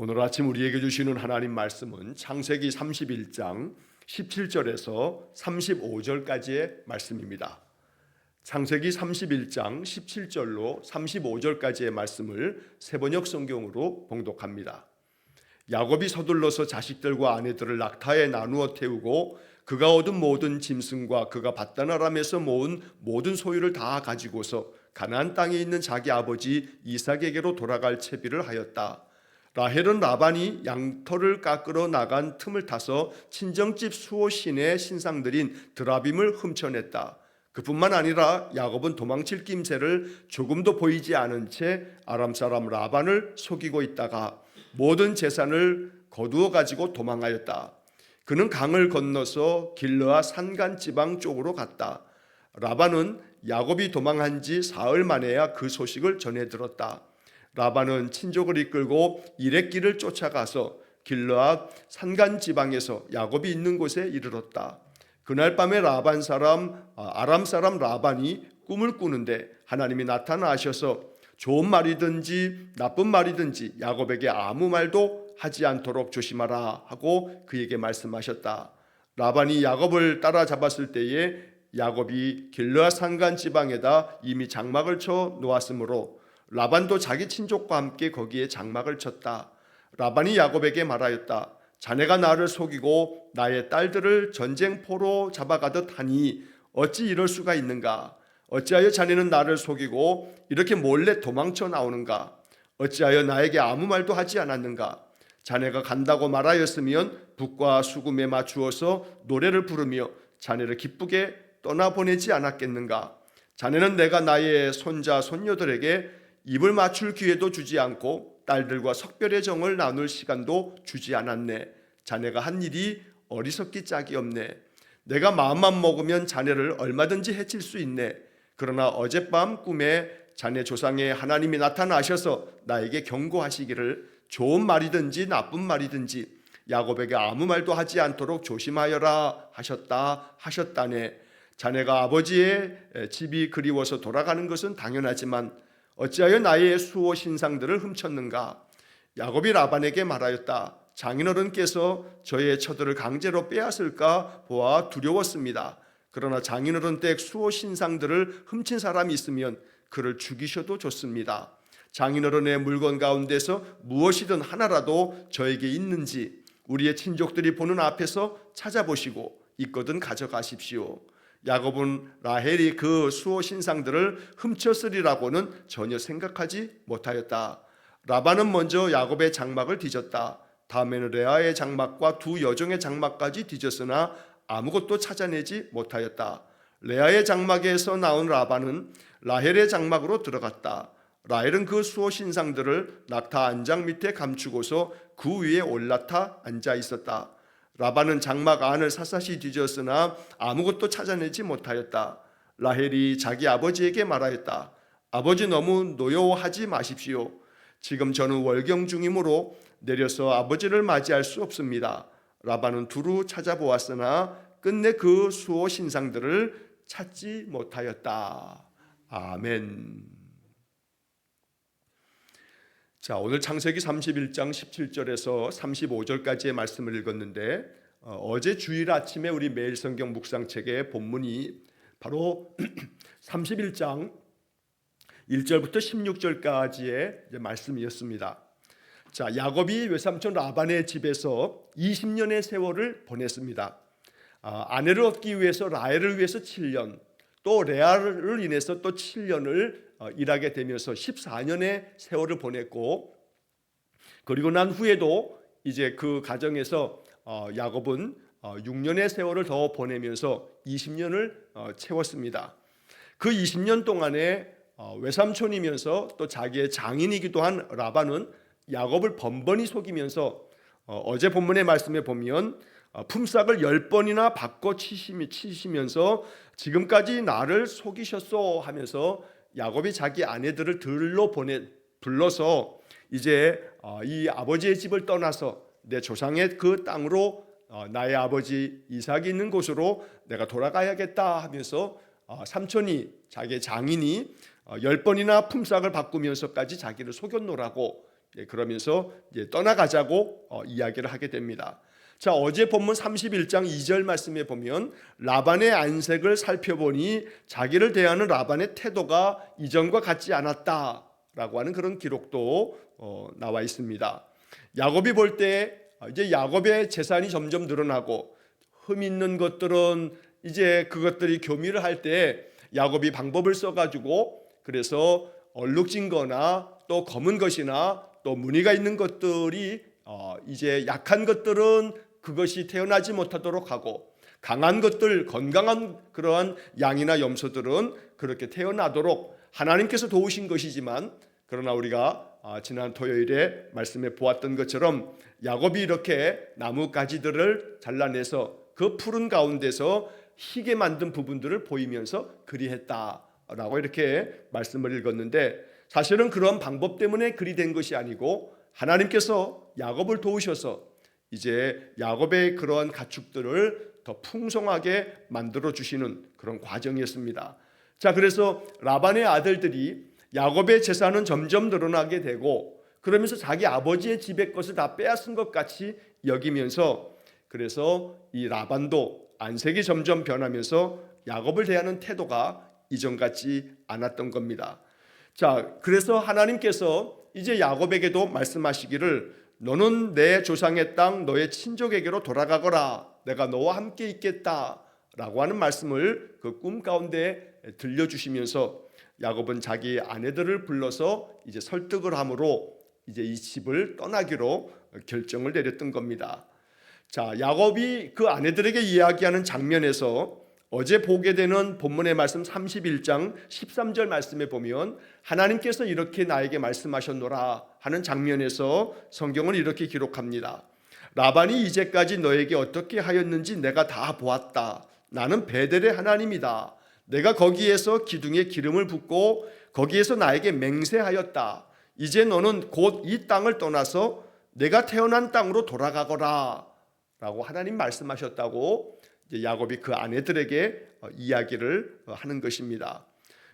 오늘 아침 우리에게 주시는 하나님 말씀은 창세기 31장 17절에서 35절까지의 말씀입니다. 창세기 31장 17절로 35절까지의 말씀을 새번역 성경으로 봉독합니다. 야곱이 서둘러서 자식들과 아내들을 낙타에 나누어 태우고 그가 얻은 모든 짐승과 그가 밧단 아람에서 모은 모든 소유를 다 가지고서 가나안 땅에 있는 자기 아버지 이삭에게로 돌아갈 채비를 하였다. 라헬은 라반이 양털을 깎으러 나간 틈을 타서 친정집 수호 신의 신상들인 드라빔을 훔쳐냈다. 그뿐만 아니라 야곱은 도망칠 낌새를 조금도 보이지 않은 채 아람 사람 라반을 속이고 있다가 모든 재산을 거두어 가지고 도망하였다. 그는 강을 건너서 길르앗 산간 지방 쪽으로 갔다. 라반은 야곱이 도망한 지 사흘 만에야 그 소식을 전해 들었다. 라반은 친족을 이끌고 이레길을 쫓아가서 길르앗 산간 지방에서 야곱이 있는 곳에 이르렀다. 그날 밤에 아람 사람 라반이 꿈을 꾸는데 하나님이 나타나셔서 좋은 말이든지 나쁜 말이든지 야곱에게 아무 말도 하지 않도록 조심하라 하고 그에게 말씀하셨다. 라반이 야곱을 따라잡았을 때에 야곱이 길르앗 산간 지방에다 이미 장막을 쳐 놓았으므로 라반도 자기 친족과 함께 거기에 장막을 쳤다. 라반이 야곱에게 말하였다. 자네가 나를 속이고 나의 딸들을 전쟁포로 잡아가듯 하니 어찌 이럴 수가 있는가? 어찌하여 자네는 나를 속이고 이렇게 몰래 도망쳐 나오는가? 어찌하여 나에게 아무 말도 하지 않았는가? 자네가 간다고 말하였으면 북과 수금에 맞추어서 노래를 부르며 자네를 기쁘게 떠나보내지 않았겠는가? 자네는 내가 나의 손자 손녀들에게 입을 맞출 기회도 주지 않고 딸들과 석별의 정을 나눌 시간도 주지 않았네. 자네가 한 일이 어리석기 짝이 없네. 내가 마음만 먹으면 자네를 얼마든지 해칠 수 있네. 그러나 어젯밤 꿈에 자네 조상의 하나님이 나타나셔서 나에게 경고하시기를 좋은 말이든지 나쁜 말이든지 야곱에게 아무 말도 하지 않도록 조심하여라 하셨다네. 자네가 아버지의 집이 그리워서 돌아가는 것은 당연하지만 어찌하여 나의 수호 신상들을 훔쳤는가? 야곱이 라반에게 말하였다. 장인어른께서 저의 처들을 강제로 빼앗을까 보아 두려웠습니다. 그러나 장인어른 댁 수호 신상들을 훔친 사람이 있으면 그를 죽이셔도 좋습니다. 장인어른의 물건 가운데서 무엇이든 하나라도 저에게 있는지 우리의 친족들이 보는 앞에서 찾아보시고 있거든 가져가십시오. 야곱은 라헬이 그 수호 신상들을 훔쳤으리라고는 전혀 생각하지 못하였다. 라반은 먼저 야곱의 장막을 뒤졌다. 다음에는 레아의 장막과 두 여종의 장막까지 뒤졌으나 아무것도 찾아내지 못하였다. 레아의 장막에서 나온 라반은 라헬의 장막으로 들어갔다. 라헬은 그 수호 신상들을 낙타 안장 밑에 감추고서 그 위에 올라타 앉아 있었다. 라반은 장막 안을 샅샅이 뒤졌으나 아무것도 찾아내지 못하였다. 라헬이 자기 아버지에게 말하였다. 아버지 너무 노여워하지 마십시오. 지금 저는 월경 중이므로 내려서 아버지를 맞이할 수 없습니다. 라반은 두루 찾아보았으나 끝내 그 수호 신상들을 찾지 못하였다. 아멘. 자, 오늘 창세기 31장 17절에서 35절까지의 말씀을 읽었는데 어제 주일 아침에 우리 매일 성경 묵상책의 본문이 바로 31장 1절부터 16절까지의 말씀이었습니다. 자, 야곱이 외삼촌 라반의 집에서 20년의 세월을 보냈습니다. 아내를 얻기 위해서 라헬을 위해서 7년, 또 레아를 인해서 또 7년을 일하게 되면서 14년의 세월을 보냈고, 그리고 난 후에도 이제 그 가정에서 야곱은 6년의 세월을 더 보내면서 20년을 채웠습니다. 그 20년 동안에 외삼촌이면서 또 자기의 장인이기도 한 라반은 야곱을 번번이 속이면서 어제 본문의 말씀에 보면 품삯을 10번이나 바꿔 치시면서 지금까지 나를 속이셨소 하면서 야곱이 자기 아내들을 불러서 이제 이 아버지의 집을 떠나서 내 조상의 그 땅으로 나의 아버지 이삭이 있는 곳으로 내가 돌아가야겠다 하면서 삼촌이 자기의 장인이 10번이나 품삯을 바꾸면서까지 자기를 속였노라고 그러면서 이제 떠나가자고 이야기를 하게 됩니다. 자, 어제 본문 31장 2절 말씀에 보면 라반의 안색을 살펴보니 자기를 대하는 라반의 태도가 이전과 같지 않았다라고 하는 그런 기록도 나와 있습니다. 야곱이 볼 때 이제 야곱의 재산이 점점 늘어나고 흠 있는 것들은 이제 그것들이 교미를 할 때 야곱이 방법을 써가지고 그래서 얼룩진 거나 또 검은 것이나 또 무늬가 있는 것들이 이제 약한 것들은 그것이 태어나지 못하도록 하고 강한 것들, 건강한 그러한 양이나 염소들은 그렇게 태어나도록 하나님께서 도우신 것이지만, 그러나 우리가 지난 토요일에 말씀해 보았던 것처럼 야곱이 이렇게 나무 가지들을 잘라내서 그 푸른 가운데서 희게 만든 부분들을 보이면서 그리했다라고 이렇게 말씀을 읽었는데, 사실은 그런 방법 때문에 그리 된 것이 아니고 하나님께서 야곱을 도우셔서 이제 야곱의 그러한 가축들을 더 풍성하게 만들어 주시는 그런 과정이었습니다. 자, 그래서 라반의 아들들이 야곱의 재산은 점점 늘어나게 되고 그러면서 자기 아버지의 집의 것을 다 빼앗은 것 같이 여기면서, 그래서 이 라반도 안색이 점점 변하면서 야곱을 대하는 태도가 이전 같지 않았던 겁니다. 자, 그래서 하나님께서 이제 야곱에게도 말씀하시기를 너는 내 조상의 땅 너의 친족에게로 돌아가거라, 내가 너와 함께 있겠다라고 하는 말씀을 그 꿈 가운데 들려주시면서 야곱은 자기 아내들을 불러서 이제 설득을 함으로 이제 이 집을 떠나기로 결정을 내렸던 겁니다. 자, 야곱이 그 아내들에게 이야기하는 장면에서 어제 보게 되는 본문의 말씀 31장 13절 말씀에 보면 하나님께서 이렇게 나에게 말씀하셨노라 하는 장면에서 성경은 이렇게 기록합니다. 라반이 이제까지 너에게 어떻게 하였는지 내가 다 보았다. 나는 베델의 하나님이다. 내가 거기에서 기둥에 기름을 붓고 거기에서 나에게 맹세하였다. 이제 너는 곧 이 땅을 떠나서 내가 태어난 땅으로 돌아가거라 라고 하나님 말씀하셨다고 이제 야곱이 그 아내들에게 이야기를 하는 것입니다.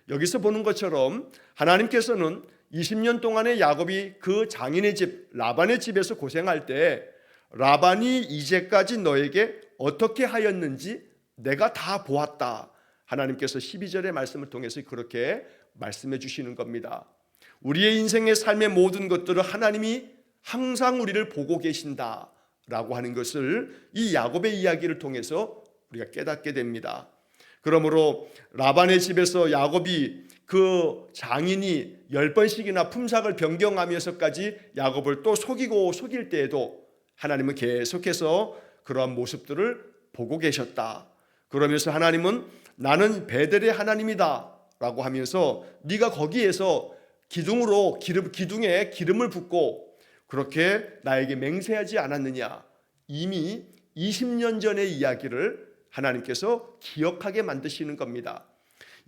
여기서 보는 것처럼 하나님께서는 20년 동안에 야곱이 그 장인의 집 라반의 집에서 고생할 때 라반이 이제까지 너에게 어떻게 하였는지 내가 다 보았다. 하나님께서 12절의 말씀을 통해서 그렇게 말씀해 주시는 겁니다. 우리의 인생의 삶의 모든 것들을 하나님이 항상 우리를 보고 계신다라고 하는 것을 이 야곱의 이야기를 통해서 우리가 깨닫게 됩니다. 그러므로 라반의 집에서 야곱이 그 장인이 10번씩이나 품삯을 변경하면서까지 야곱을 또 속이고 속일 때에도 하나님은 계속해서 그러한 모습들을 보고 계셨다. 그러면서 하나님은 나는 베델의 하나님이다 라고 하면서 네가 거기에서 기둥에 기름을 붓고 그렇게 나에게 맹세하지 않았느냐. 이미 20년 전의 이야기를 하나님께서 기억하게 만드시는 겁니다.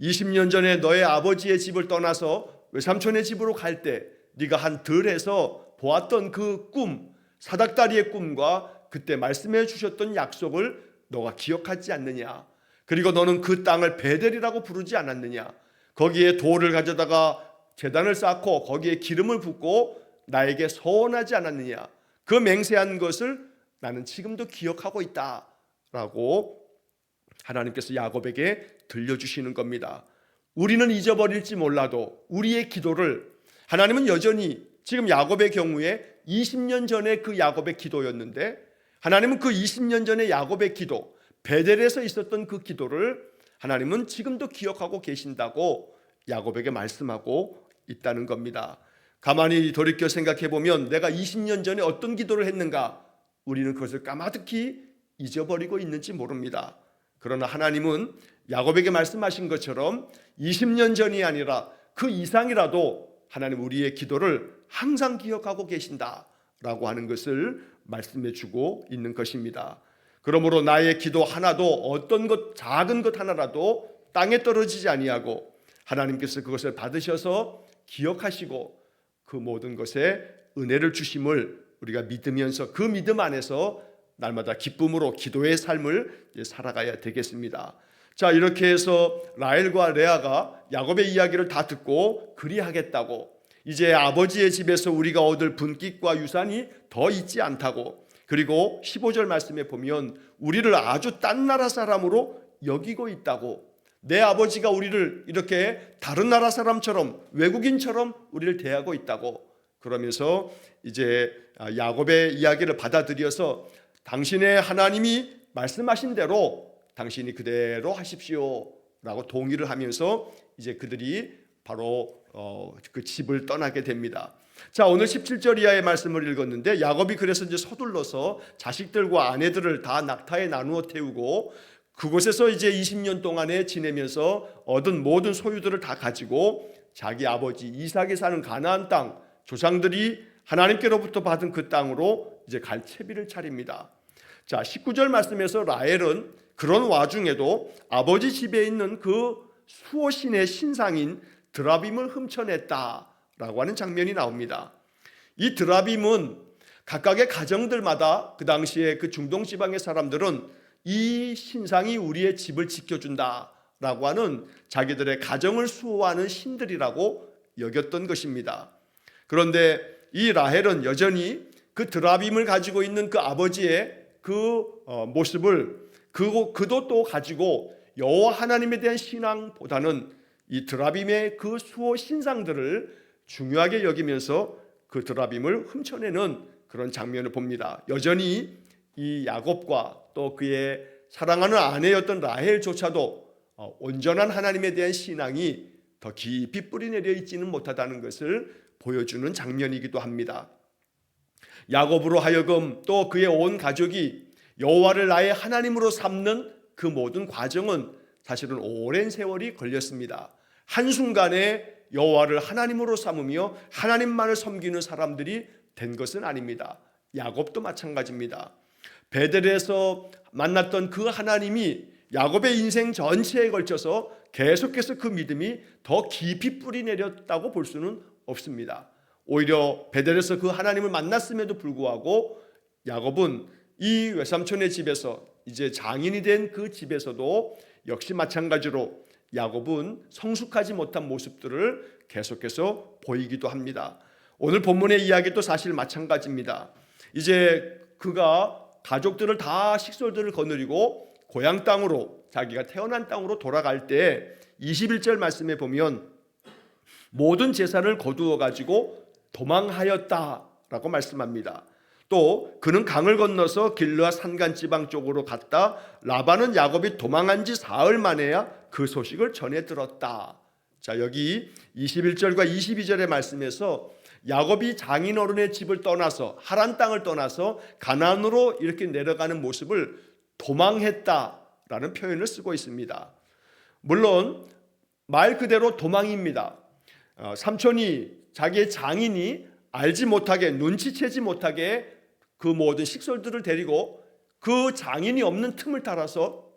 20년 전에 너의 아버지의 집을 떠나서 외삼촌의 집으로 갈 때 네가 한 들에서 보았던 그 꿈, 사닥다리의 꿈과 그때 말씀해 주셨던 약속을 너가 기억하지 않느냐. 그리고 너는 그 땅을 베델이라고 부르지 않았느냐. 거기에 돌을 가져다가 제단을 쌓고 거기에 기름을 붓고 나에게 서원하지 않았느냐. 그 맹세한 것을 나는 지금도 기억하고 있다라고 하나님께서 야곱에게 들려주시는 겁니다. 우리는 잊어버릴지 몰라도 우리의 기도를 하나님은 여전히 지금 야곱의 경우에 20년 전에 그 야곱의 기도였는데 하나님은 그 20년 전에 야곱의 기도, 베델에서 있었던 그 기도를 하나님은 지금도 기억하고 계신다고 야곱에게 말씀하고 있다는 겁니다. 가만히 돌이켜 생각해 보면 내가 20년 전에 어떤 기도를 했는가, 우리는 그것을 까마득히 잊어버리고 있는지 모릅니다. 그러나 하나님은 야곱에게 말씀하신 것처럼 20년 전이 아니라 그 이상이라도 하나님 우리의 기도를 항상 기억하고 계신다라고 하는 것을 말씀해 주고 있는 것입니다. 그러므로 나의 기도 하나도 어떤 것, 작은 것 하나라도 땅에 떨어지지 아니하고 하나님께서 그것을 받으셔서 기억하시고 그 모든 것에 은혜를 주심을 우리가 믿으면서 그 믿음 안에서 날마다 기쁨으로 기도의 삶을 살아가야 되겠습니다. 자, 이렇게 해서 라헬과 레아가 야곱의 이야기를 다 듣고 그리하겠다고, 이제 아버지의 집에서 우리가 얻을 분깃과 유산이 더 있지 않다고, 그리고 15절 말씀에 보면 우리를 아주 딴 나라 사람으로 여기고 있다고, 내 아버지가 우리를 이렇게 다른 나라 사람처럼, 외국인처럼 우리를 대하고 있다고, 그러면서 이제 야곱의 이야기를 받아들여서 당신의 하나님이 말씀하신 대로 당신이 그대로 하십시오 라고 동의를 하면서 이제 그들이 바로 그 집을 떠나게 됩니다. 자, 오늘 17절 이하의 말씀을 읽었는데, 야곱이 그래서 이제 서둘러서 자식들과 아내들을 다 낙타에 나누어 태우고 그곳에서 이제 20년 동안에 지내면서 얻은 모든 소유들을 다 가지고 자기 아버지 이삭이 사는 가나안 땅, 조상들이 하나님께로부터 받은 그 땅으로 이제 갈 채비를 차립니다. 자, 19절 말씀에서 라헬은 그런 와중에도 아버지 집에 있는 그 수호신의 신상인 드라빔을 훔쳐냈다라고 하는 장면이 나옵니다. 이 드라빔은 각각의 가정들마다 그 당시에 그 중동 지방의 사람들은 이 신상이 우리의 집을 지켜준다라고 하는 자기들의 가정을 수호하는 신들이라고 여겼던 것입니다. 그런데 이 라헬은 여전히 그 드라빔을 가지고 있는 그 아버지의 그 모습을 그도 또 가지고 여호와 하나님에 대한 신앙보다는 이 드라빔의 그 수호 신상들을 중요하게 여기면서 그 드라빔을 훔쳐내는 그런 장면을 봅니다. 여전히 이 야곱과 또 그의 사랑하는 아내였던 라헬조차도 온전한 하나님에 대한 신앙이 더 깊이 뿌리내려 있지는 못하다는 것을 보여주는 장면이기도 합니다. 야곱으로 하여금 또 그의 온 가족이 여호와를 나의 하나님으로 삼는 그 모든 과정은 사실은 오랜 세월이 걸렸습니다. 한순간에 여호와를 하나님으로 삼으며 하나님만을 섬기는 사람들이 된 것은 아닙니다. 야곱도 마찬가지입니다. 베델에서 만났던 그 하나님이 야곱의 인생 전체에 걸쳐서 계속해서 그 믿음이 더 깊이 뿌리내렸다고 볼 수는 없습니다. 오히려 베델에서 그 하나님을 만났음에도 불구하고 야곱은 이 외삼촌의 집에서 이제 장인이 된 그 집에서도 역시 마찬가지로 야곱은 성숙하지 못한 모습들을 계속해서 보이기도 합니다. 오늘 본문의 이야기도 사실 마찬가지입니다. 이제 그가 가족들을 다 식솔들을 거느리고 고향 땅으로, 자기가 태어난 땅으로 돌아갈 때 21절 말씀에 보면 모든 재산을 거두어 가지고 도망하였다라고 말씀합니다. 또 그는 강을 건너서 길르앗 산간 지방 쪽으로 갔다. 라반은 야곱이 도망한 지 사흘 만에야 그 소식을 전해 들었다. 자, 여기 21절과 22절의 말씀에서 야곱이 장인어른의 집을 떠나서 하란 땅을 떠나서 가나안으로 이렇게 내려가는 모습을 도망했다라는 표현을 쓰고 있습니다. 물론 말 그대로 도망입니다. 삼촌이, 자기의 장인이 알지 못하게, 눈치채지 못하게 그 모든 식솔들을 데리고 그 장인이 없는 틈을 따라서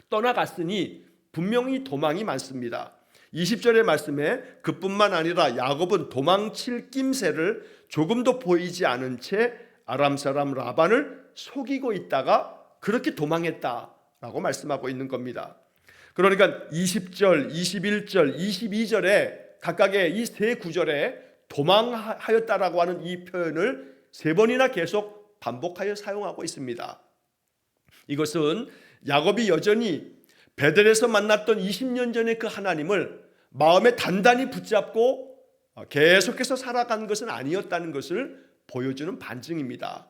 떠나갔으니 분명히 도망이 많습니다. 20절의 말씀에 그뿐만 아니라 야곱은 도망칠 낌새를 조금도 보이지 않은 채 아람 사람 라반을 속이고 있다가 그렇게 도망했다라고 말씀하고 있는 겁니다. 그러니까 20절, 21절, 22절에 각각의 이 세 구절에 도망하였다라고 하는 이 표현을 세 번이나 계속 반복하여 사용하고 있습니다. 이것은 야곱이 여전히 베델에서 만났던 20년 전의 그 하나님을 마음에 단단히 붙잡고 계속해서 살아간 것은 아니었다는 것을 보여주는 반증입니다.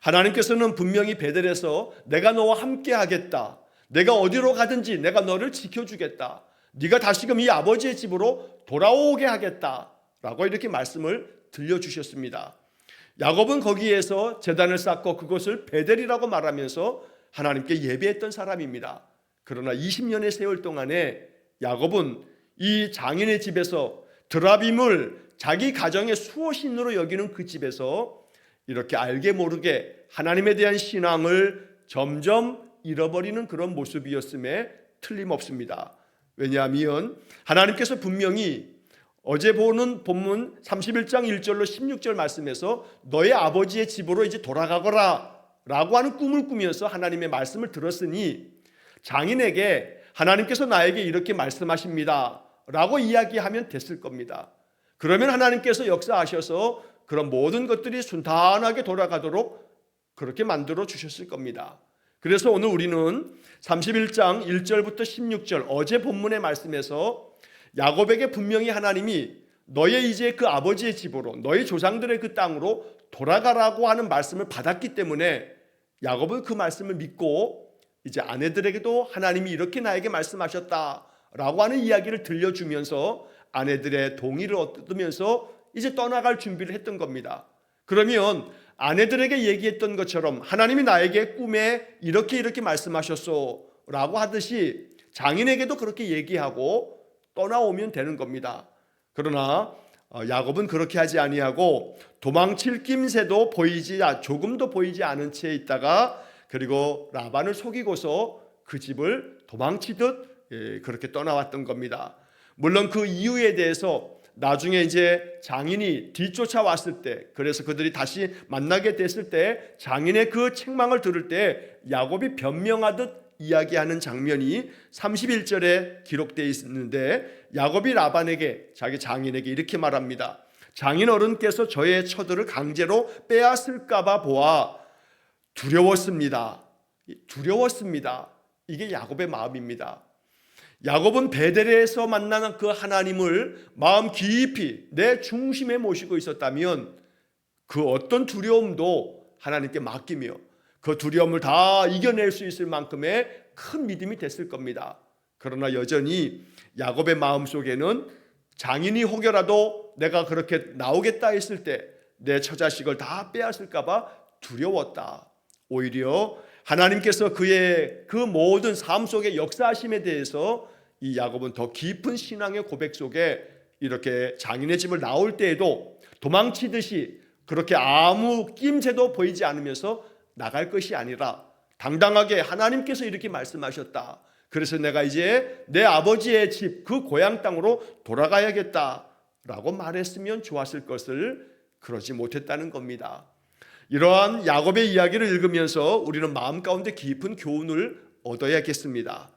하나님께서는 분명히 베델에서 내가 너와 함께 하겠다, 내가 어디로 가든지 내가 너를 지켜주겠다, 네가 다시금 이 아버지의 집으로 돌아오게 하겠다라고 이렇게 말씀을 들려주셨습니다. 야곱은 거기에서 제단을 쌓고 그것을 베델이라고 말하면서 하나님께 예배했던 사람입니다. 그러나 20년의 세월 동안에 야곱은 이 장인의 집에서 드라빔을 자기 가정의 수호신으로 여기는 그 집에서 이렇게 알게 모르게 하나님에 대한 신앙을 점점 잃어버리는 그런 모습이었음에 틀림없습니다. 왜냐하면 하나님께서 분명히 어제 보는 본문 31장 1절로 16절 말씀에서 너의 아버지의 집으로 이제 돌아가거라 라고 하는 꿈을 꾸면서 하나님의 말씀을 들었으니 장인에게 하나님께서 나에게 이렇게 말씀하십니다 라고 이야기하면 됐을 겁니다. 그러면 하나님께서 역사하셔서 그런 모든 것들이 순탄하게 돌아가도록 그렇게 만들어 주셨을 겁니다. 그래서 오늘 우리는 31장 1절부터 16절 어제 본문의 말씀에서 야곱에게 분명히 하나님이 너의 이제 그 아버지의 집으로 너의 조상들의 그 땅으로 돌아가라고 하는 말씀을 받았기 때문에 야곱은 그 말씀을 믿고 이제 아내들에게도 하나님이 이렇게 나에게 말씀하셨다라고 하는 이야기를 들려주면서 아내들의 동의를 얻으면서 이제 떠나갈 준비를 했던 겁니다. 그러면 아내들에게 얘기했던 것처럼 하나님이 나에게 꿈에 이렇게 말씀하셨소 라고 하듯이 장인에게도 그렇게 얘기하고 떠나오면 되는 겁니다. 그러나 야곱은 그렇게 하지 아니하고 도망칠 낌새도 조금도 보이지 않은 채 있다가 그리고 라반을 속이고서 그 집을 도망치듯 그렇게 떠나왔던 겁니다. 물론 그 이유에 대해서 나중에 이제 장인이 뒤쫓아왔을 때, 그래서 그들이 다시 만나게 됐을 때 장인의 그 책망을 들을 때 야곱이 변명하듯 이야기하는 장면이 31절에 기록되어 있는데 야곱이 라반에게, 자기 장인에게 이렇게 말합니다. 장인 어른께서 저의 처들을 강제로 빼앗을까 봐 보아 두려웠습니다. 이게 야곱의 마음입니다. 야곱은 베델에서 만나는 그 하나님을 마음 깊이 내 중심에 모시고 있었다면 그 어떤 두려움도 하나님께 맡기며 그 두려움을 다 이겨낼 수 있을 만큼의 큰 믿음이 됐을 겁니다. 그러나 여전히 야곱의 마음속에는 장인이 혹여라도 내가 그렇게 나오겠다 했을 때 내 처자식을 다 빼앗을까 봐 두려웠다. 오히려 하나님께서 그의 그 모든 삶 속의 역사하심에 대해서 이 야곱은 더 깊은 신앙의 고백 속에 이렇게 장인의 집을 나올 때에도 도망치듯이 그렇게 아무 낌새도 보이지 않으면서 나갈 것이 아니라 당당하게 하나님께서 이렇게 말씀하셨다. 그래서 내가 이제 내 아버지의 집, 그 고향 땅으로 돌아가야겠다라고 말했으면 좋았을 것을 그러지 못했다는 겁니다. 이러한 야곱의 이야기를 읽으면서 우리는 마음 가운데 깊은 교훈을 얻어야겠습니다.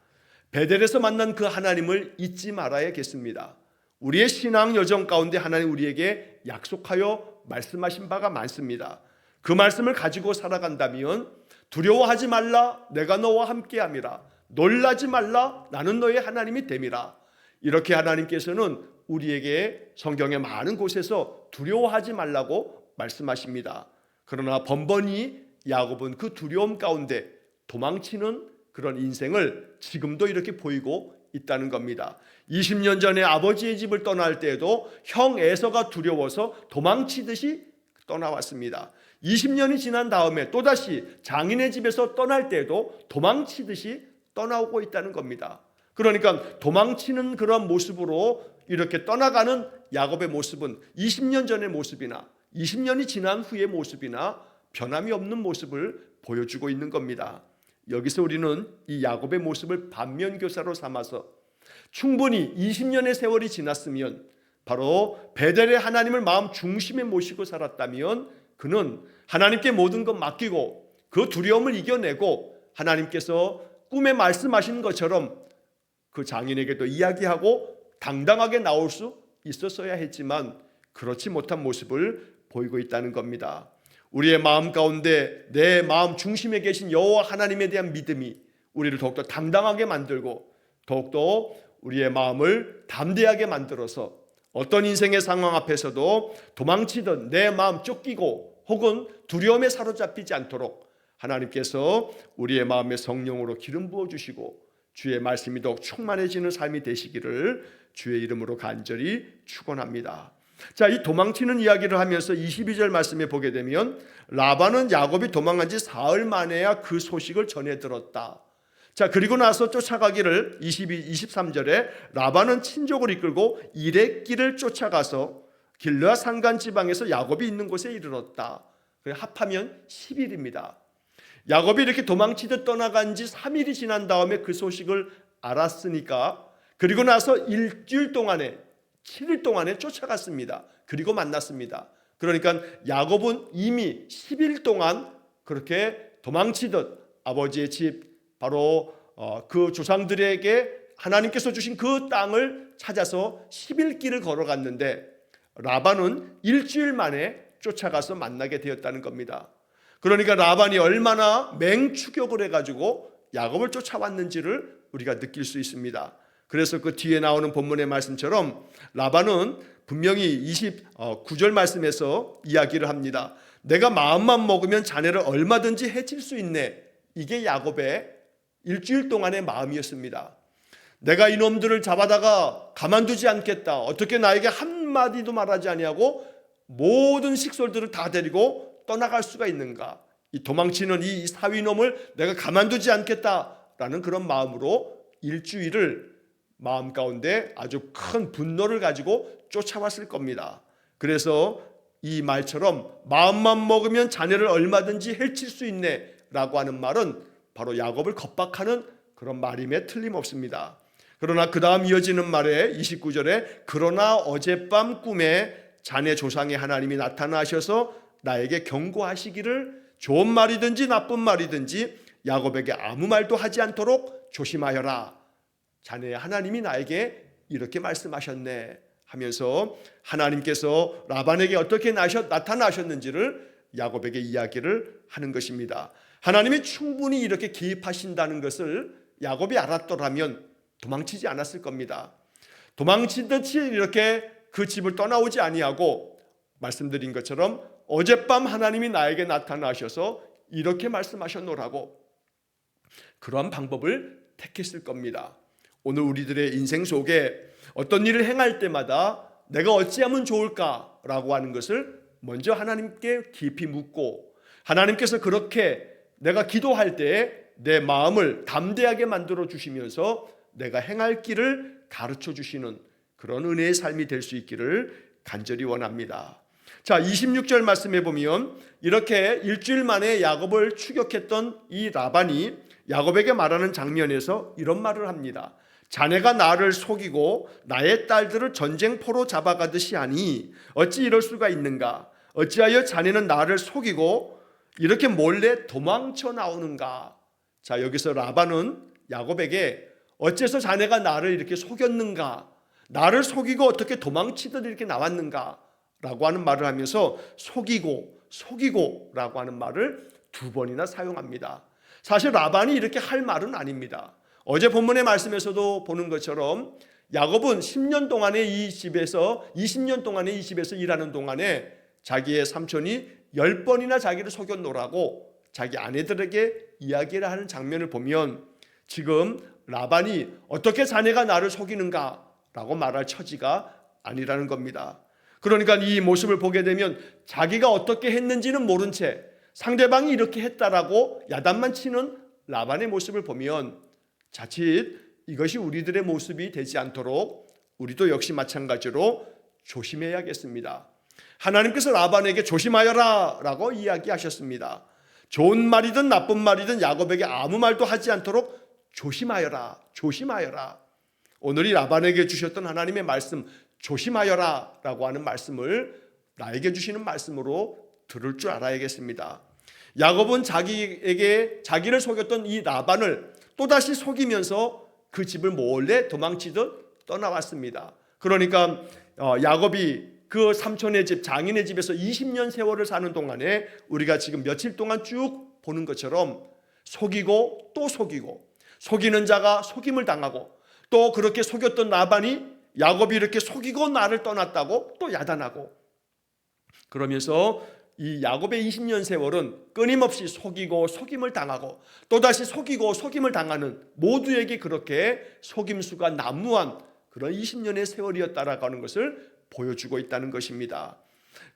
베델에서 만난 그 하나님을 잊지 말아야겠습니다. 우리의 신앙 여정 가운데 하나님 우리에게 약속하여 말씀하신 바가 많습니다. 그 말씀을 가지고 살아간다면 두려워하지 말라, 내가 너와 함께함이라. 놀라지 말라, 나는 너의 하나님이 됨이라. 이렇게 하나님께서는 우리에게 성경의 많은 곳에서 두려워하지 말라고 말씀하십니다. 그러나 번번이 야곱은 그 두려움 가운데 도망치는 그런 인생을 지금도 이렇게 보이고 있다는 겁니다. 20년 전에 아버지의 집을 떠날 때에도 형 에서가 두려워서 도망치듯이 떠나왔습니다. 20년이 지난 다음에 또다시 장인의 집에서 떠날 때에도 도망치듯이 떠나오고 있다는 겁니다. 그러니까 도망치는 그런 모습으로 이렇게 떠나가는 야곱의 모습은 20년 전의 모습이나 20년이 지난 후의 모습이나 변함이 없는 모습을 보여주고 있는 겁니다. 여기서 우리는 이 야곱의 모습을 반면교사로 삼아서 충분히 20년의 세월이 지났으면 바로 베델의 하나님을 마음 중심에 모시고 살았다면 그는 하나님께 모든 것 맡기고 그 두려움을 이겨내고 하나님께서 꿈에 말씀하신 것처럼 그 장인에게도 이야기하고 당당하게 나올 수 있었어야 했지만 그렇지 못한 모습을 보이고 있다는 겁니다. 우리의 마음 가운데 내 마음 중심에 계신 여호와 하나님에 대한 믿음이 우리를 더욱더 당당하게 만들고 더욱더 우리의 마음을 담대하게 만들어서 어떤 인생의 상황 앞에서도 도망치던 내 마음 쫓기고 혹은 두려움에 사로잡히지 않도록 하나님께서 우리의 마음에 성령으로 기름 부어주시고 주의 말씀이 더욱 충만해지는 삶이 되시기를 주의 이름으로 간절히 축원합니다. 자, 이 도망치는 이야기를 하면서 22절 말씀에 보게 되면 라반은 야곱이 도망간 지 사흘 만에야 그 소식을 전해 들었다. 자, 그리고 나서 쫓아가기를 23절에 라반은 친족을 이끌고 이레길을 쫓아가서 길르앗 산간 지방에서 야곱이 있는 곳에 이르렀다. 합하면 10일입니다. 야곱이 이렇게 도망치듯 떠나간 지 3일이 지난 다음에 그 소식을 알았으니까 그리고 나서 일주일 동안에 7일 동안에 쫓아갔습니다. 그리고 만났습니다. 그러니까 야곱은 이미 10일 동안 그렇게 도망치듯 아버지의 집 바로 그 조상들에게 하나님께서 주신 그 땅을 찾아서 10일 길을 걸어갔는데 라반은 일주일 만에 쫓아가서 만나게 되었다는 겁니다. 그러니까 라반이 얼마나 맹추격을 해가지고 야곱을 쫓아왔는지를 우리가 느낄 수 있습니다. 그래서 그 뒤에 나오는 본문의 말씀처럼 라반은 분명히 29절 말씀에서 이야기를 합니다. 내가 마음만 먹으면 자네를 얼마든지 해칠 수 있네. 이게 야곱의 일주일 동안의 마음이었습니다. 내가 이놈들을 잡아다가 가만두지 않겠다. 어떻게 나에게 한마디도 말하지 아니하고 모든 식솔들을 다 데리고 떠나갈 수가 있는가. 이 도망치는 이 사위놈을 내가 가만두지 않겠다라는 그런 마음으로 일주일을 마음 가운데 아주 큰 분노를 가지고 쫓아왔을 겁니다. 그래서 이 말처럼 마음만 먹으면 자네를 얼마든지 해칠 수 있네 라고 하는 말은 바로 야곱을 겁박하는 그런 말임에 틀림없습니다. 그러나 그 다음 이어지는 말에 29절에 그러나 어젯밤 꿈에 자네 조상의 하나님이 나타나셔서 나에게 경고하시기를 좋은 말이든지 나쁜 말이든지 야곱에게 아무 말도 하지 않도록 조심하여라. 자네의 하나님이 나에게 이렇게 말씀하셨네 하면서 하나님께서 라반에게 어떻게 나타나셨는지를 야곱에게 이야기를 하는 것입니다. 하나님이 충분히 이렇게 개입하신다는 것을 야곱이 알았더라면 도망치지 않았을 겁니다. 도망치듯이 이렇게 그 집을 떠나오지 아니하고 말씀드린 것처럼 어젯밤 하나님이 나에게 나타나셔서 이렇게 말씀하셨노라고 그러한 방법을 택했을 겁니다. 오늘 우리들의 인생 속에 어떤 일을 행할 때마다 내가 어찌하면 좋을까라고 하는 것을 먼저 하나님께 깊이 묻고 하나님께서 그렇게 내가 기도할 때에 내 마음을 담대하게 만들어 주시면서 내가 행할 길을 가르쳐 주시는 그런 은혜의 삶이 될 수 있기를 간절히 원합니다. 자, 26절 말씀해 보면 이렇게 일주일 만에 야곱을 추격했던 이 라반이 야곱에게 말하는 장면에서 이런 말을 합니다. 자네가 나를 속이고 나의 딸들을 전쟁포로 잡아가듯이 하니 어찌 이럴 수가 있는가? 어찌하여 자네는 나를 속이고 이렇게 몰래 도망쳐 나오는가? 자, 여기서 라반은 야곱에게 어째서 자네가 나를 이렇게 속였는가? 나를 속이고 어떻게 도망치듯 이렇게 나왔는가? 라고 하는 말을 하면서 속이고 라고 하는 말을 두 번이나 사용합니다. 사실 라반이 이렇게 할 말은 아닙니다. 어제 본문의 말씀에서도 보는 것처럼 야곱은 10년 동안에 이 집에서 20년 동안에 이 집에서 일하는 동안에 자기의 삼촌이 10번이나 자기를 속였노라고 자기 아내들에게 이야기를 하는 장면을 보면 지금 라반이 어떻게 자네가 나를 속이는가 라고 말할 처지가 아니라는 겁니다. 그러니까 이 모습을 보게 되면 자기가 어떻게 했는지는 모른 채 상대방이 이렇게 했다라고 야단만 치는 라반의 모습을 보면 자칫 이것이 우리들의 모습이 되지 않도록 우리도 역시 마찬가지로 조심해야겠습니다. 하나님께서 라반에게 조심하여라 라고 이야기하셨습니다. 좋은 말이든 나쁜 말이든 야곱에게 아무 말도 하지 않도록 조심하여라. 오늘 이 라반에게 주셨던 하나님의 말씀 조심하여라 라고 하는 말씀을 나에게 주시는 말씀으로 들을 줄 알아야겠습니다. 야곱은 자기를 속였던 이 라반을 또다시 속이면서 그 집을 몰래 도망치듯 떠나왔습니다. 그러니까 야곱이 그 삼촌의 집, 장인의 집에서 20년 세월을 사는 동안에 우리가 지금 며칠 동안 쭉 보는 것처럼 속이고 또 속이고 속이는 자가 속임을 당하고 또 그렇게 속였던 라반이 야곱이 이렇게 속이고 나를 떠났다고 또 야단하고 그러면서 이 야곱의 20년 세월은 끊임없이 속이고 속임을 당하고 또다시 속이고 속임을 당하는 모두에게 그렇게 속임수가 난무한 그런 20년의 세월이었다라고 하는 것을 보여주고 있다는 것입니다.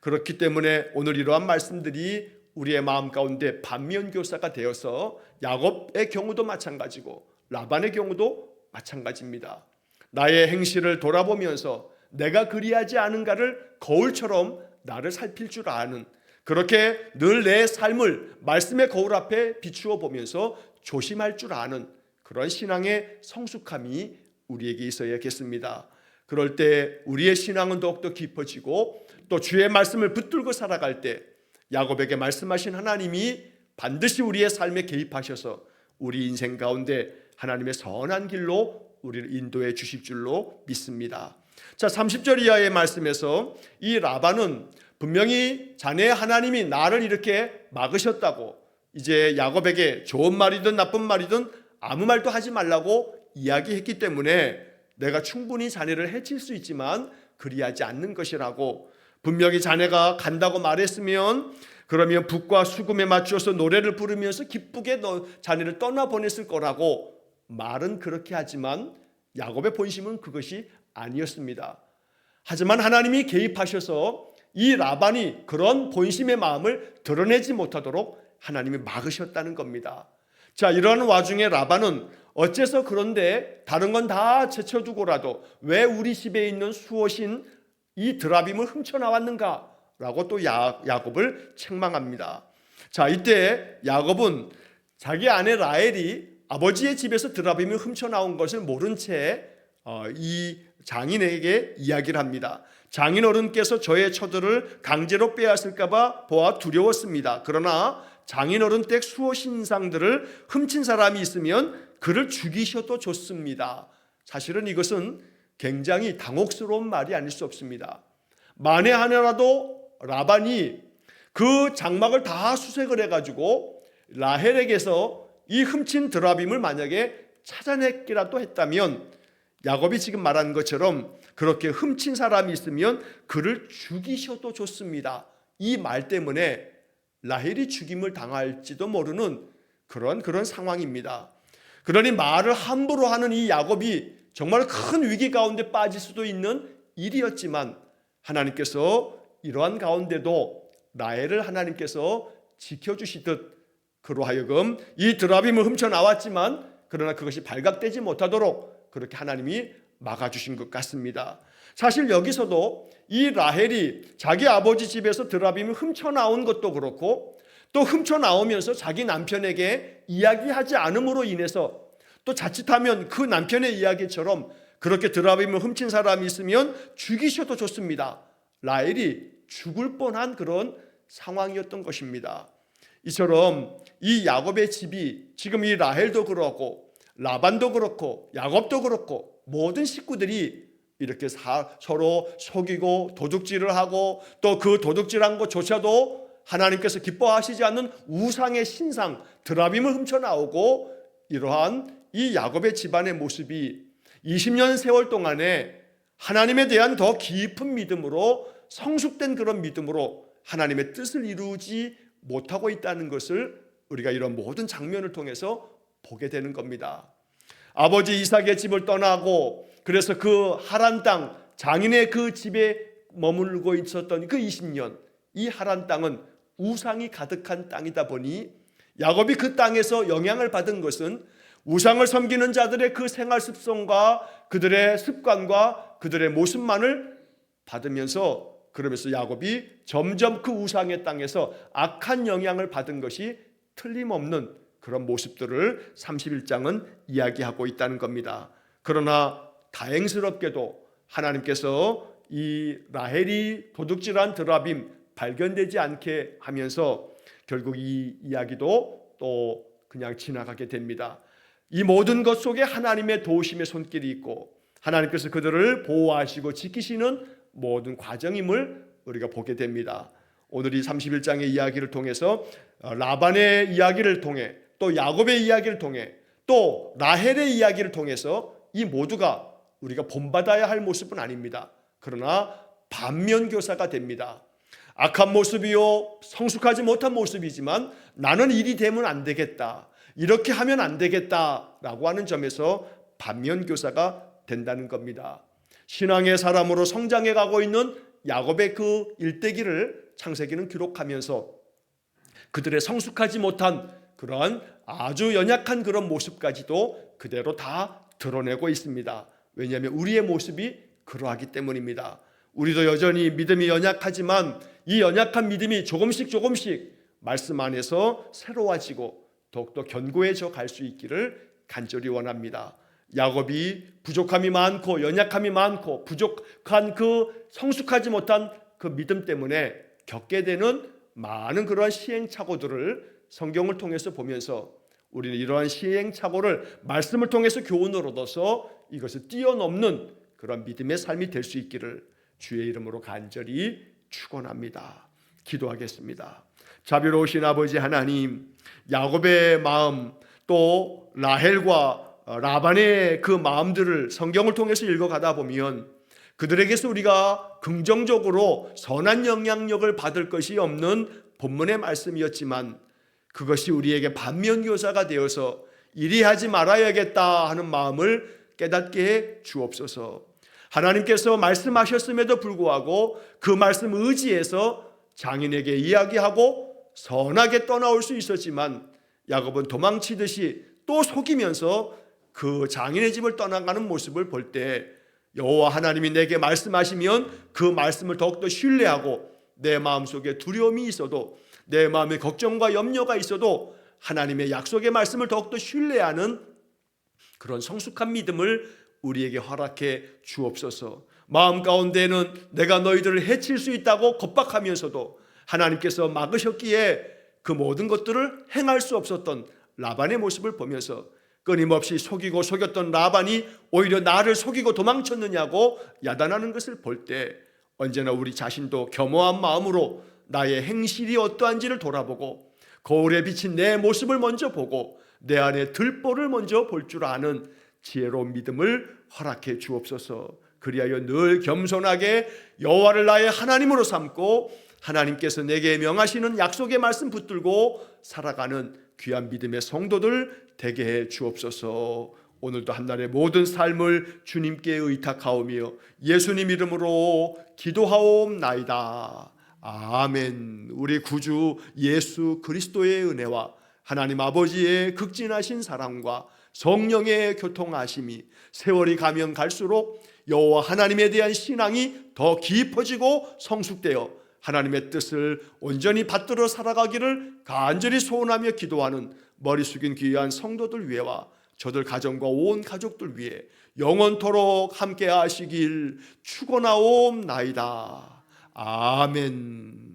그렇기 때문에 오늘 이러한 말씀들이 우리의 마음 가운데 반면교사가 되어서 야곱의 경우도 마찬가지고 라반의 경우도 마찬가지입니다. 나의 행실을 돌아보면서 내가 그리하지 않은가를 거울처럼 나를 살필 줄 아는 그렇게 늘 내 삶을 말씀의 거울 앞에 비추어 보면서 조심할 줄 아는 그런 신앙의 성숙함이 우리에게 있어야겠습니다. 그럴 때 우리의 신앙은 더욱더 깊어지고 또 주의 말씀을 붙들고 살아갈 때 야곱에게 말씀하신 하나님이 반드시 우리의 삶에 개입하셔서 우리 인생 가운데 하나님의 선한 길로 우리를 인도해 주실 줄로 믿습니다. 자, 30절 이하의 말씀에서 이 라반은 분명히 자네 하나님이 나를 이렇게 막으셨다고, 이제 야곱에게 좋은 말이든 나쁜 말이든 아무 말도 하지 말라고 이야기했기 때문에 내가 충분히 자네를 해칠 수 있지만 그리하지 않는 것이라고, 분명히 자네가 간다고 말했으면 그러면 북과 수금에 맞춰서 노래를 부르면서 기쁘게 자네를 떠나보냈을 거라고 말은 그렇게 하지만 야곱의 본심은 그것이 아니었습니다. 하지만 하나님이 개입하셔서 이 라반이 그런 본심의 마음을 드러내지 못하도록 하나님이 막으셨다는 겁니다. 자, 이러한 와중에 라반은 어째서 그런데 다른 건 다 제쳐두고라도 왜 우리 집에 있는 수옷인 이 드라빔을 훔쳐나왔는가? 라고 또 야곱을 책망합니다. 자, 이때 야곱은 자기 아내 라헬이 아버지의 집에서 드라빔을 훔쳐나온 것을 모른 채 이 장인에게 이야기를 합니다. 장인 어른께서 저의 처들을 강제로 빼앗을까 봐 보아 두려웠습니다. 그러나 장인 어른 댁 수호 신상들을 훔친 사람이 있으면 그를 죽이셔도 좋습니다. 사실은 이것은 굉장히 당혹스러운 말이 아닐 수 없습니다. 만에 하나라도 라반이 그 장막을 다 수색을 해가지고 라헬에게서 이 훔친 드라빔을 만약에 찾아냈기라도 했다면 야곱이 지금 말한 것처럼 그렇게 훔친 사람이 있으면 그를 죽이셔도 좋습니다. 이 말 때문에 라헬이 죽임을 당할지도 모르는 그런 상황입니다. 그러니 말을 함부로 하는 이 야곱이 정말 큰 위기 가운데 빠질 수도 있는 일이었지만 하나님께서 이러한 가운데도 라헬을 하나님께서 지켜주시듯 그로 하여금 이 드라빔을 훔쳐나왔지만 그러나 그것이 발각되지 못하도록 그렇게 하나님이 막아주신 것 같습니다. 사실 여기서도 이 라헬이 자기 아버지 집에서 드라빔을 훔쳐나온 것도 그렇고 또 훔쳐나오면서 자기 남편에게 이야기하지 않음으로 인해서 또 자칫하면 그 남편의 이야기처럼 그렇게 드라빔을 훔친 사람이 있으면 죽이셔도 좋습니다. 라헬이 죽을 뻔한 그런 상황이었던 것입니다. 이처럼 이 야곱의 집이 지금 이 라헬도 그렇고 라반도 그렇고 야곱도 그렇고 모든 식구들이 이렇게 서로 속이고 도둑질을 하고 또 그 도둑질한 것조차도 하나님께서 기뻐하시지 않는 우상의 신상 드라빔을 훔쳐나오고 이러한 이 야곱의 집안의 모습이 20년 세월 동안에 하나님에 대한 더 깊은 믿음으로 성숙된 그런 믿음으로 하나님의 뜻을 이루지 못하고 있다는 것을 우리가 이런 모든 장면을 통해서 보게 되는 겁니다. 아버지 이삭의 집을 떠나고 그래서 그 하란 땅 장인의 그 집에 머물고 있었던 그 20년, 이 하란 땅은 우상이 가득한 땅이다 보니 야곱이 그 땅에서 영향을 받은 것은 우상을 섬기는 자들의 그 생활 습성과 그들의 습관과 그들의 모습만을 받으면서 그러면서 야곱이 점점 그 우상의 땅에서 악한 영향을 받은 것이 틀림없는 그런 모습들을 31장은 이야기하고 있다는 겁니다. 그러나 다행스럽게도 하나님께서 이 라헬이 도둑질한 드라빔 발견되지 않게 하면서 결국 이 이야기도 또 그냥 지나가게 됩니다. 이 모든 것 속에 하나님의 도우심의 손길이 있고 하나님께서 그들을 보호하시고 지키시는 모든 과정임을 우리가 보게 됩니다. 오늘 이 31장의 이야기를 통해서 라반의 이야기를 통해 또 야곱의 이야기를 통해 또 라헬의 이야기를 통해서 이 모두가 우리가 본받아야 할 모습은 아닙니다. 그러나 반면교사가 됩니다. 악한 모습이요 성숙하지 못한 모습이지만 나는 일이 되면 안 되겠다, 이렇게 하면 안 되겠다라고 하는 점에서 반면교사가 된다는 겁니다. 신앙의 사람으로 성장해 가고 있는 야곱의 그 일대기를 창세기는 기록하면서 그들의 성숙하지 못한 그러한 아주 연약한 그런 모습까지도 그대로 다 드러내고 있습니다. 왜냐하면 우리의 모습이 그러하기 때문입니다. 우리도 여전히 믿음이 연약하지만 이 연약한 믿음이 조금씩 말씀 안에서 새로워지고 더욱더 견고해져 갈 수 있기를 간절히 원합니다. 야곱이 부족함이 많고 연약함이 많고 부족한 그 성숙하지 못한 그 믿음 때문에 겪게 되는 많은 그러한 시행착오들을 성경을 통해서 보면서 우리는 이러한 시행착오를 말씀을 통해서 교훈을 얻어서 이것을 뛰어넘는 그런 믿음의 삶이 될 수 있기를 주의 이름으로 간절히 축원합니다. 기도하겠습니다. 자비로우신 아버지 하나님, 야곱의 마음 또 라헬과 라반의 그 마음들을 성경을 통해서 읽어가다 보면 그들에게서 우리가 긍정적으로 선한 영향력을 받을 것이 없는 본문의 말씀이었지만 그것이 우리에게 반면교사가 되어서 이리 하지 말아야겠다 하는 마음을 깨닫게 해 주옵소서. 하나님께서 말씀하셨음에도 불구하고 그 말씀 의지해서 장인에게 이야기하고 선하게 떠나올 수 있었지만 야곱은 도망치듯이 또 속이면서 그 장인의 집을 떠나가는 모습을 볼 때 여호와 하나님이 내게 말씀하시면 그 말씀을 더욱더 신뢰하고 내 마음속에 두려움이 있어도 내 마음에 걱정과 염려가 있어도 하나님의 약속의 말씀을 더욱더 신뢰하는 그런 성숙한 믿음을 우리에게 허락해 주옵소서. 마음 가운데는 내가 너희들을 해칠 수 있다고 겁박하면서도 하나님께서 막으셨기에 그 모든 것들을 행할 수 없었던 라반의 모습을 보면서 끊임없이 속이고 속였던 라반이 오히려 나를 속이고 도망쳤느냐고 야단하는 것을 볼 때 언제나 우리 자신도 겸허한 마음으로 나의 행실이 어떠한지를 돌아보고 거울에 비친 내 모습을 먼저 보고 내 안에 들보를 먼저 볼 줄 아는 지혜로운 믿음을 허락해 주옵소서. 그리하여 늘 겸손하게 여호와를 나의 하나님으로 삼고 하나님께서 내게 명하시는 약속의 말씀 붙들고 살아가는 귀한 믿음의 성도들 되게 해 주옵소서. 오늘도 한날의 모든 삶을 주님께 의탁하오며 예수님 이름으로 기도하옵나이다. 아멘. 우리 구주 예수 그리스도의 은혜와 하나님 아버지의 극진하신 사랑과 성령의 교통하심이 세월이 가면 갈수록 여호와 하나님에 대한 신앙이 더 깊어지고 성숙되어 하나님의 뜻을 온전히 받들어 살아가기를 간절히 소원하며 기도하는 머리 숙인 귀한 성도들 위해와 저들 가정과 온 가족들 위해 영원토록 함께 하시길 축원하옵나이다. 아멘.